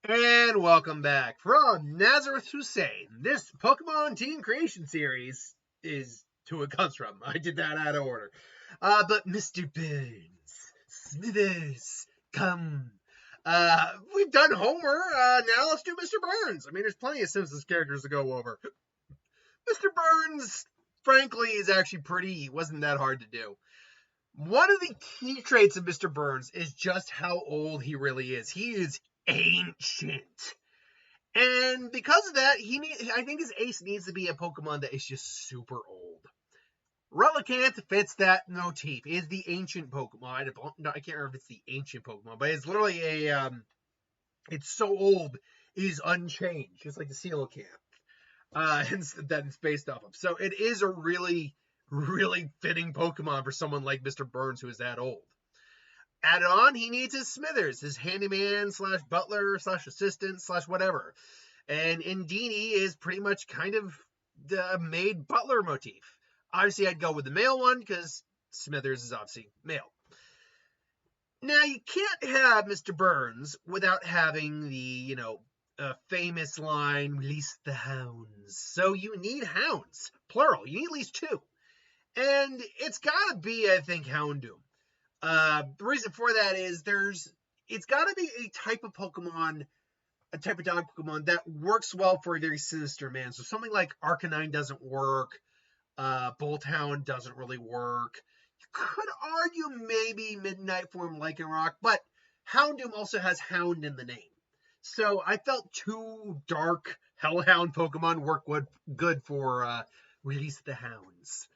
And welcome back from Nazareth Hussein. This Pokemon Team Creation series is who it comes from. I did that out of order. But Mr. Burns, Smithers, come. We've done Homer. Now let's do Mr. Burns. I mean, there's plenty of Simpsons characters to go over. Mr. Burns, frankly, is actually wasn't that hard to do. One of the key traits of Mr. Burns is just how old he really is. He is ancient. And because of that, I think his ace needs to be a Pokemon that is just super old. Relicanth fits that motif. He is the ancient Pokemon. I can't remember if it's the ancient Pokemon, but it's literally it's so old, it is unchanged, just like the Coelacanth. That it's based off of. So it is a really, really fitting Pokemon for someone like Mr. Burns who is that old. Added on, he needs his Smithers, his handyman / butler / assistant / whatever. And Indini is pretty much kind of the maid butler motif. Obviously, I'd go with the male one because Smithers is obviously male. Now, you can't have Mr. Burns without having the, famous line, release the hounds. So you need hounds, plural. You need at least two. And it's got to be, I think, Houndoom. The reason for that is it's got to be a type of Pokemon, a type of dog Pokemon that works well for a very sinister man. So something like Arcanine doesn't work. Bolthound doesn't really work. You could argue maybe Midnight Form Lycanroc, but Houndoom also has Hound in the name. So I felt two dark Hellhound Pokemon work good for Release the Hounds.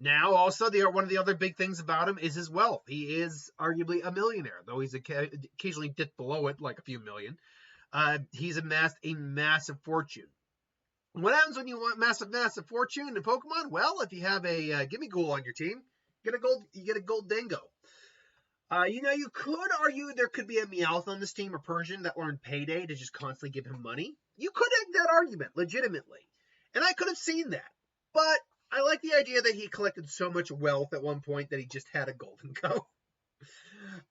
Now, also, one of the other big things about him is his wealth. He is arguably a millionaire, though he's occasionally dipped below it, like a few million. He's amassed a massive fortune. What happens when you want massive fortune in Pokemon? Well, if you have a Gimmighoul on your team, you get a gold dingo. You could argue there could be a Meowth on this team or Persian that learned Payday to just constantly give him money. You could make that argument, legitimately. And I could have seen that. But I like the idea that he collected so much wealth at one point that he just had a golden go.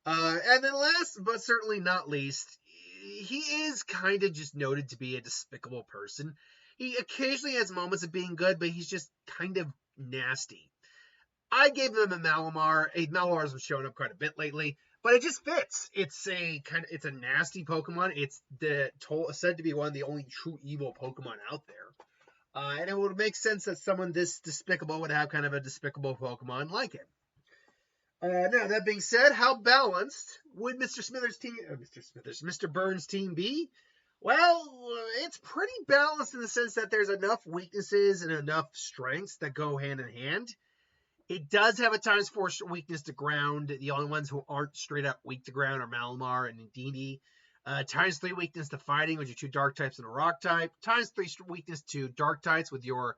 And then last, but certainly not least, he is kind of just noted to be a despicable person. He occasionally has moments of being good, but he's just kind of nasty. I gave him a Malamar. Malamar's been showing up quite a bit lately, but it just fits. It's a nasty Pokemon. It's said to be one of the only true evil Pokemon out there. And it would make sense that someone this despicable would have kind of a despicable Pokemon like him. Now, that being said, how balanced would Mr. Burns' team be? Well, it's pretty balanced in the sense that there's enough weaknesses and enough strengths that go hand in hand. It does have a ×4 weakness to ground. The only ones who aren't straight up weak to ground are Malamar and Indini. ×3 weakness to fighting with your two dark types and a rock type. ×3 weakness to dark types with your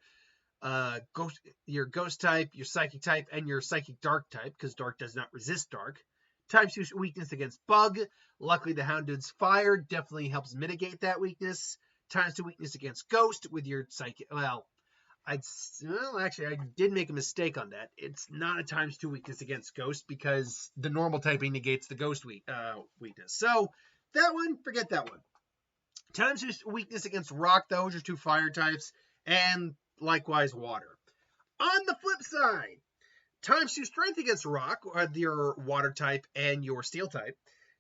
ghost type, your psychic type, and your psychic dark type, because dark does not resist dark. ×2 weakness against bug. Luckily, the Houndoom's fire definitely helps mitigate that weakness. ×2 weakness against ghost with your psychic. I did make a mistake on that. It's not a ×2 weakness against ghost because the normal typing negates the ghost weakness. So that one, forget that one. ×2 weakness against rock, those are two fire types, and likewise water. On the flip side, ×2 strength against rock, your water type and your steel type.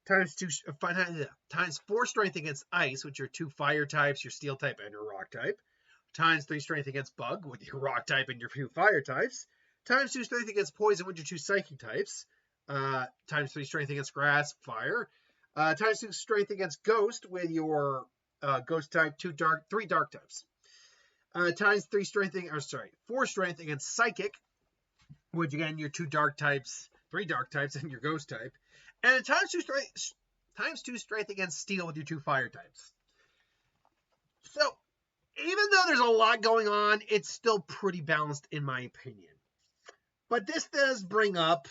×4 strength against ice, which are two fire types, your steel type and your rock type. ×3 strength against bug with your rock type and your two fire types. ×2 strength against poison with your two psychic types. ×3 strength against grass, fire. ×2 strength against ghost with your ghost type, 3 dark types. ×3 strength, 4 strength against psychic, which again your 2 dark types, 3 dark types, and your ghost type. And ×2 strength against steel with your 2 fire types. So even though there's a lot going on, it's still pretty balanced in my opinion. But this does bring up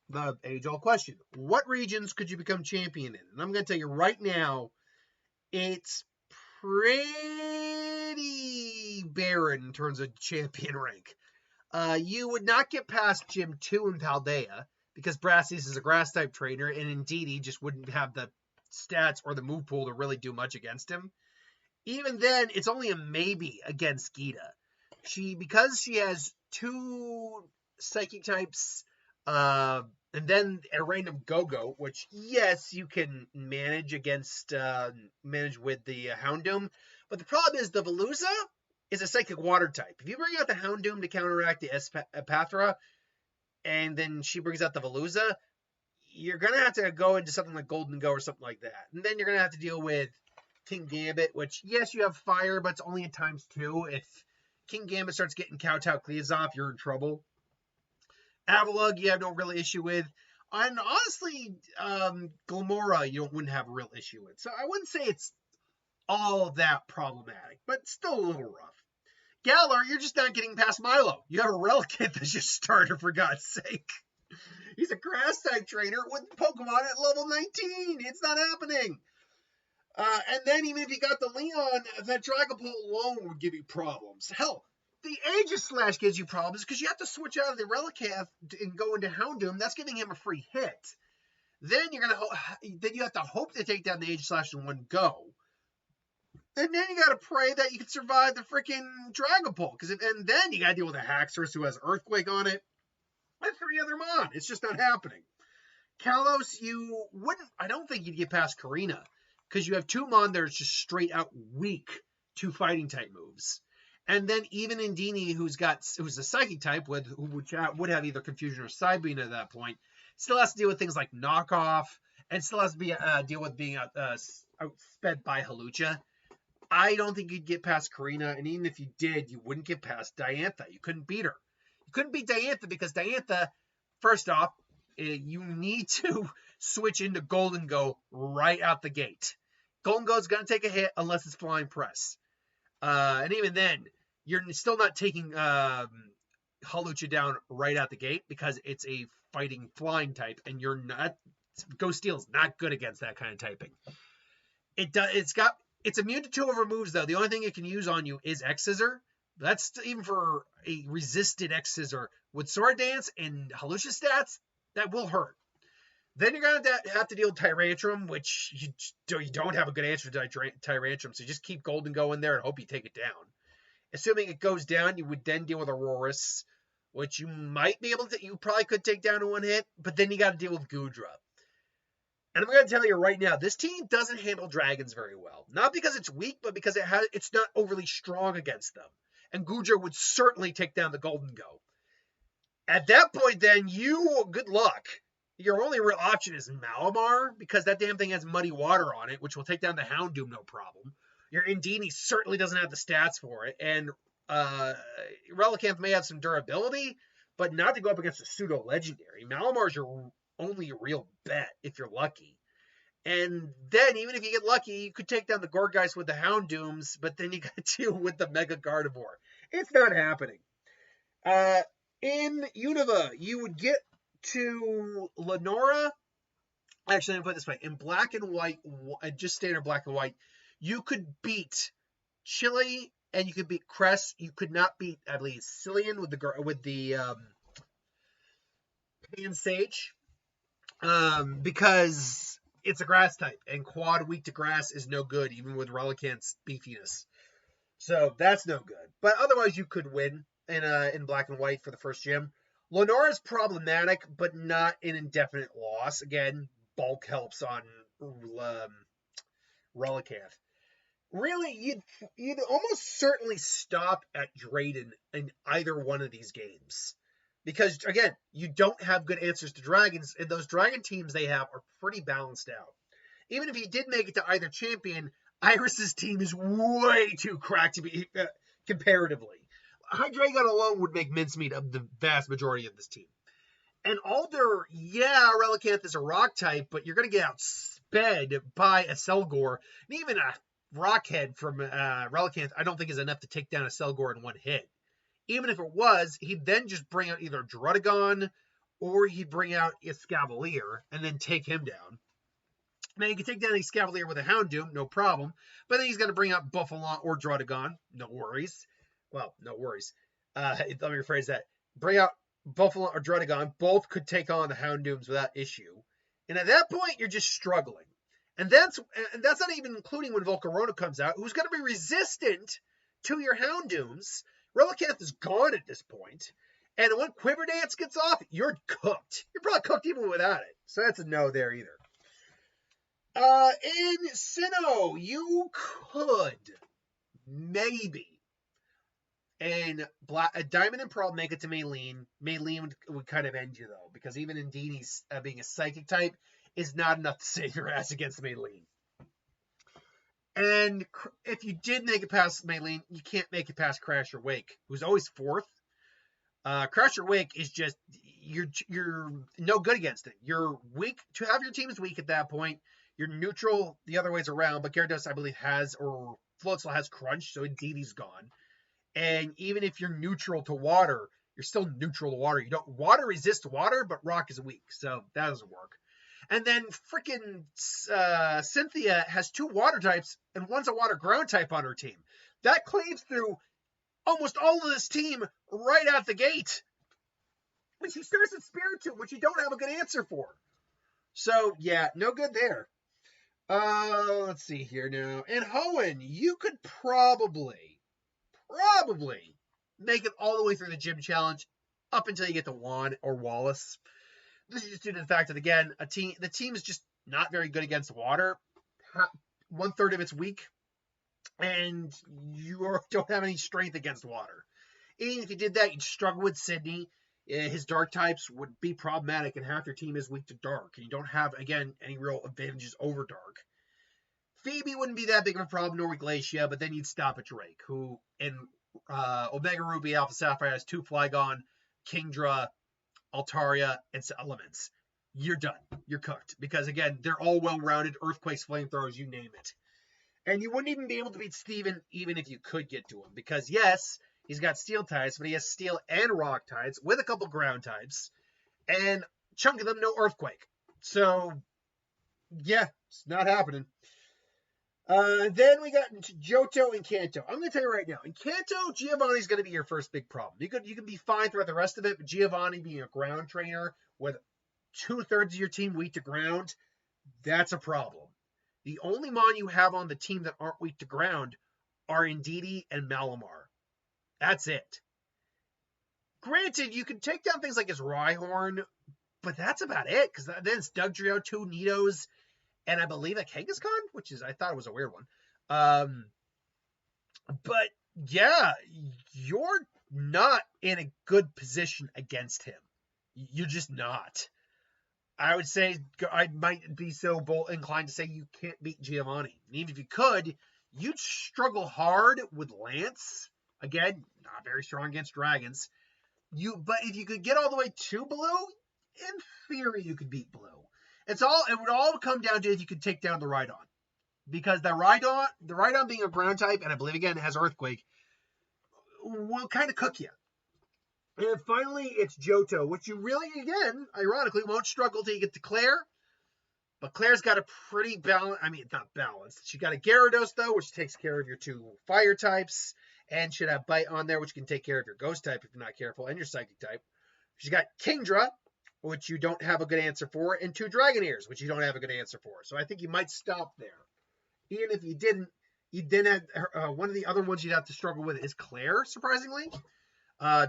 the age-old question. What regions could you become champion in? And I'm going to tell you right now, it's pretty barren in terms of champion rank. You would not get past Gym 2 in Paldea because Brassius is a grass-type trainer, and indeed he just wouldn't have the stats or the move pool to really do much against him. Even then, it's only a maybe against Gita. Because she has 2 psychic types, and then a random Go-Go, which, yes, you can manage manage with the Houndoom. But the problem is the Veluza is a psychic water type. If you bring out the Houndoom to counteract the Epathra, and then she brings out the Veluza, you're going to have to go into something like Golden Go or something like that. And then you're going to have to deal with King Gambit, which, yes, you have fire, but it's only at ×2. If King Gambit starts getting Kowtow Cleaves off, you're in trouble. Avalugg, you have no real issue with. And honestly, Glamora, you wouldn't have a real issue with. So I wouldn't say it's all that problematic, but still a little rough. Galar, you're just not getting past Milo. You have a Relicanth that's your starter, for God's sake. He's a grass-type trainer with Pokemon at level 19. It's not happening. And then even if you got the Leon, that Dragapult alone would give you problems. Hell, the Aegislash gives you problems because you have to switch out of the Relicanth and go into Houndoom. That's giving him a free hit. Then you have to hope to take down the Aegislash in one go. And then you got to pray that you can survive the freaking Dragapult. And then you got to deal with a Haxorus who has Earthquake on it. And 3 other Mon. It's just not happening. Kalos, I don't think you'd get past Karina. Because you have 2 Mon that are just straight out weak to fighting type moves. And then even Indini, who's a psychic type, who would have either Confusion or Psybeam at that point, still has to deal with things like Knockoff, and still has to deal with being outsped by Hawlucha. I don't think you'd get past Karina, and even if you did, you wouldn't get past Diantha. You couldn't beat her. You couldn't beat Diantha because Diantha, first off, you need to switch into Golden Go right out the gate. Golden Go is going to take a hit unless it's Flying Press. And even then, you're still not taking Hawlucha down right out the gate because it's a fighting flying type, and Ghost Steel is not good against that kind of typing. It's immune to 2 of her moves, though. The only thing it can use on you is X-Scissor. That's even for a resisted X-Scissor. With Sword Dance and Hawlucha stats, that will hurt. Then you're going to have to deal with Tyrantrum, which you don't have a good answer to Tyrantrum, so just keep Golden Go in there and hope you take it down. Assuming it goes down, you would then deal with Auroras, which you probably could take down in one hit, but then you got to deal with Goodra. And I'm going to tell you right now, this team doesn't handle dragons very well. Not because it's weak, but because it's not overly strong against them. And Goodra would certainly take down the Golden Go. At that point, then, good luck. Your only real option is Malamar, because that damn thing has Muddy Water on it, which will take down the Houndoom no problem. Your Indini certainly doesn't have the stats for it, and Relicanth may have some durability, but not to go up against a pseudo-legendary. Malamar's your only real bet, if you're lucky. And then, even if you get lucky, you could take down the Gorgeist with the Houndooms, but then you got to deal with the Mega Gardevoir. It's not happening. In Unova, you would get to Lenora. Actually, let me put it this way. In black and white, just standard black and white, you could beat Chile and you could beat Cress. You could not beat, I believe, Cillian with the Pan Sage. Because it's a grass type, and quad weak to grass is no good, even with Relicanth's beefiness. So that's no good. But otherwise, you could win in black and white for the first gym. Lenora is problematic, but not an indefinite loss. Again, bulk helps on Relicanth. Really, you'd almost certainly stop at Drayden in either one of these games. Because, again, you don't have good answers to dragons, and those dragon teams they have are pretty balanced out. Even if you did make it to either champion, Iris's team is way too cracked to be comparatively. Hydreigon alone would make mincemeat of the vast majority of this team. And Alder, Relicanth is a rock type, but you're going to get outsped by a Selgor. And even a Rockhead from Relicanth, I don't think is enough to take down a Selgor in one hit. Even if it was, he'd then just bring out either Druddigon or he'd bring out Escavalier and then take him down. Now, you can take down Escavalier with a Houndoom, no problem. But then he's going to bring out Buffalon or Druddigon, no worries. Well, no worries. Let me rephrase that. Bring out Buffalon or Druddigon. Both could take on the Houndooms without issue. And at that point, you're just struggling. And that's not even including when Volcarona comes out, who's going to be resistant to your Houndooms. Relicanth is gone at this point. And when Quiver Dance gets off, you're cooked. You're probably cooked even without it. So that's a no there either. In Sinnoh, you could maybe. And Diamond and Pearl make it to Maylene. Maylene would kind of end you, though, because even Indeedee being a psychic type is not enough to save your ass against Maylene. And if you did make it past Maylene, you can't make it past Crasher Wake, who's always fourth. Crasher Wake is just, you're no good against it. You're weak. To have your team is weak at that point. You're neutral the other ways around, but Gyarados, I believe, has, or Floatzel has Crunch, so Indeedee's gone. And even if you're neutral to water, you're still neutral to water. Water resists water, but rock is weak, so that doesn't work. And then freaking Cynthia has 2 water types, and one's a water ground type on her team. That cleaves through almost all of this team right out the gate. When she starts at Spiritomb, which you don't have a good answer for. So, yeah, no good there. Let's see here now. And Hoenn, you could probably make it all the way through the gym challenge up until you get to Juan or Wallace. This is just due to the fact that, again, the team is just not very good against water. 1/3 of it's weak, and you don't have any strength against water. Even if you did that, you'd struggle with Sydney. His dark types would be problematic, and half your team is weak to dark, and you don't have, again, any real advantages over dark. Phoebe wouldn't be that big of a problem, nor with Glacia, but then you'd stop at Drake, who in Omega Ruby Alpha Sapphire has 2 Flygon, Kingdra, Altaria, and Elements. You're done. You're cooked. Because, again, they're all well-rounded. Earthquakes, flamethrowers, you name it. And you wouldn't even be able to beat Steven even if you could get to him. Because, yes, he's got steel types, but he has steel and rock types with a couple ground types. And a chunk of them, no earthquake. So, yeah, it's not happening. Then we got into Johto and Kanto. I'm going to tell you right now, in Kanto, Giovanni's going to be your first big problem. You can be fine throughout the rest of it, but Giovanni being a ground trainer with 2/3 of your team weak to ground, that's a problem. The only Mon you have on the team that aren't weak to ground are Indeedee and Malamar. That's it. Granted, you can take down things like his Rhyhorn, but that's about it, because then it's Dugtrio, 2 Nidos, and I believe a Kangaskhan, which is, I thought it was a weird one. But, yeah, you're not in a good position against him. You're just not. I would say, I might be so inclined to say you can't beat Giovanni. And even if you could, you'd struggle hard with Lance. Again, not very strong against dragons. But if you could get all the way to Blue, in theory, you could beat Blue. It would all come down to if you could take down the Rhydon. Because the Rhydon being a ground type, and I believe, again, it has Earthquake, will kind of cook you. And finally, it's Johto, which you really, again, ironically, won't struggle till you get to Claire. But Claire's got a pretty not balanced. She got a Gyarados, though, which takes care of your 2 fire types. And should have Bite on there, which can take care of your Ghost type if you're not careful, and your Psychic type. She's got Kingdra, which you don't have a good answer for, and 2 Dragonaires, which you don't have a good answer for. So I think you might stop there. Even if you didn't, you then have one of the other ones you'd have to struggle with is Claire, surprisingly.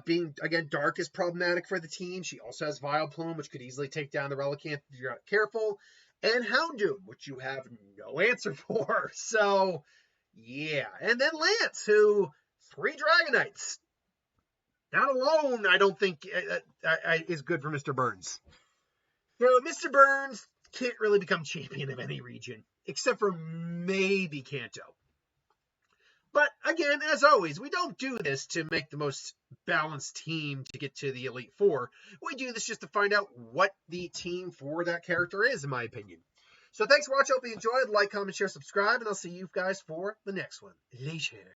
Being, again, dark is problematic for the team. She also has Vileplume, which could easily take down the Relicanth if you're not careful. And Houndoom, which you have no answer for. So, yeah. And then Lance, who 3 Dragonites. That alone, I don't think is good for Mr. Burns. So, Mr. Burns can't really become champion of any region, except for maybe Kanto. But, again, as always, we don't do this to make the most balanced team to get to the Elite Four. We do this just to find out what the team for that character is, in my opinion. So, thanks for watching. Hope you enjoyed. Like, comment, share, subscribe, and I'll see you guys for the next one. Later.